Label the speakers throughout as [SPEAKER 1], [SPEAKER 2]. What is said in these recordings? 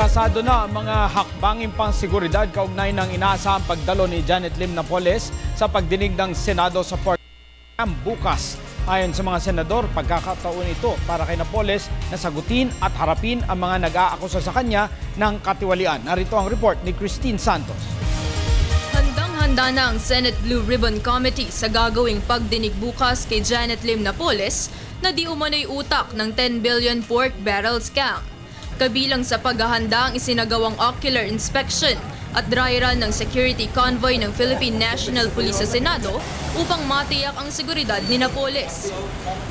[SPEAKER 1] Pasado na ang mga hakbanging pangseguridad kaugnay ng inaasahang pagdalo ni Janet Lim Napoles sa pagdinig ng Senado sa Port bukas. Ayon sa mga senador, pagkakataon ito para kay Napoles na sagutin at harapin ang mga nag-aakusa sa kanya ng katiwalian. Narito ang report ni Christine Santos.
[SPEAKER 2] Handang-handa na ang Senate Blue Ribbon Committee sa gagawing pagdinig bukas kay Janet Lim Napoles na di umano'y utak ng 10 billion pork barrel scam. Kabilang sa paghahanda ang isinagawang ocular inspection at dry run ng security convoy ng Philippine National Police sa Senado upang matiyak ang seguridad ni Napoles.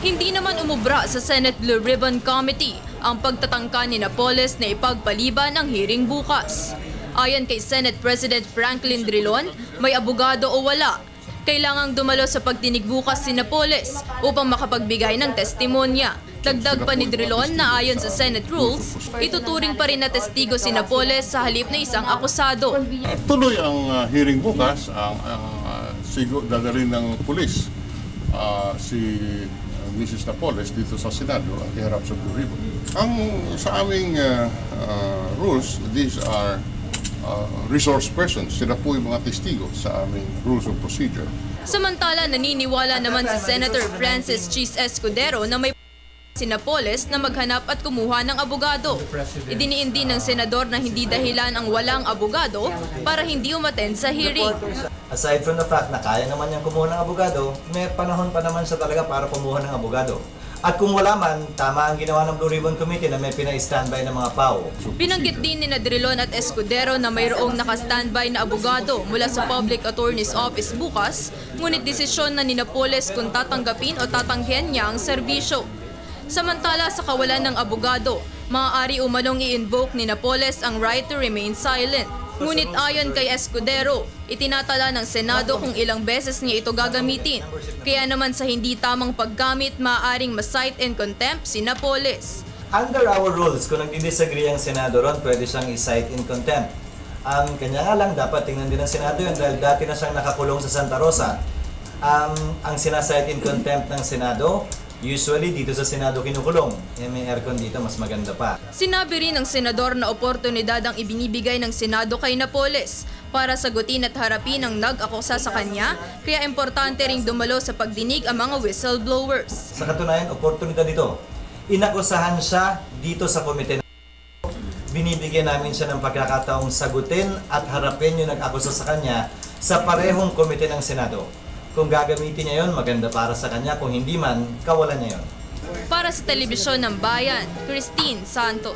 [SPEAKER 2] Hindi naman umubra sa Senate Blue Ribbon Committee ang pagtatangka ni Napoles na ipagpaliban ang hearing bukas. Ayon kay Senate President Franklin Drilon, may abogado o wala, kailangang dumalo sa pagdinig bukas si Napoles upang makapagbigay ng testimonya. Dagdag pa ni Drilon na ayon sa Senate rules, ituturing pa rin na testigo si Napoles sa halip na isang akusado.
[SPEAKER 3] Tuloy ang hearing bukas, dadalhin ng pulis si Mrs. Napoles dito sa Senado at iharap sa Blue Ribbon. Sa aming rules, these are resource persons. Sila po yung mga testigo sa aming rules of procedure.
[SPEAKER 2] Samantala, naniniwala naman si Senator Francis Chis Escudero na may si Napoles na maghanap at kumuha ng abogado. Idiniin din ng senador na hindi dahilan ang walang abogado para hindi umattend sa hearing.
[SPEAKER 4] Aside from the fact na kaya naman niyang kumuha ng abogado, may panahon pa naman siya talaga para kumuha ng abogado. At kung wala man, tama ang ginawa ng Blue Ribbon Committee na may pina-standby ng mga PAO.
[SPEAKER 2] Binanggit din ni Drilon at Escudero na mayroong naka-standby na abogado mula sa Public Attorney's Office bukas, ngunit desisyon na ni Napoles kung tatanggapin o tatanggihan niya ang serbisyo. Samantala sa kawalan ng abogado, maaari umanong i-invoke ni Napoles ang right to remain silent. Ngunit ayon kay Escudero, itinatala ng Senado kung ilang beses niya ito gagamitin. Kaya naman sa hindi tamang paggamit, maaaring ma-cite in contempt si Napoles.
[SPEAKER 4] Under our rules, kung nagdi-disagree ang Senado ron, pwede siyang i-cite in contempt. Kanya nga lang, dapat tingnan din ng Senado yun dahil dati na siyang nakakulong sa Santa Rosa. Ang sinasite in contempt ng Senado, usually dito sa Senado kinukulong. May aircon dito, mas maganda pa.
[SPEAKER 2] Sinabi rin ng senador na oportunidad ang ibinibigay ng Senado kay Napoles para sagutin at harapin ang nag-akusa sa kanya, kaya importante ring dumalo sa pagdinig ang mga whistleblowers.
[SPEAKER 4] Sa katunayan, oportunidad dito. Inakusahan siya dito sa komite. Binibigyan namin siya ng pagkakataong sagutin at harapin yung nag-akusa sa kanya sa parehong komite ng Senado. Kung gagamitin niya yon, maganda para sa kanya. Kung hindi man, kawalan niya yon.
[SPEAKER 2] Para sa Telebisyon ng Bayan, Christine Santos.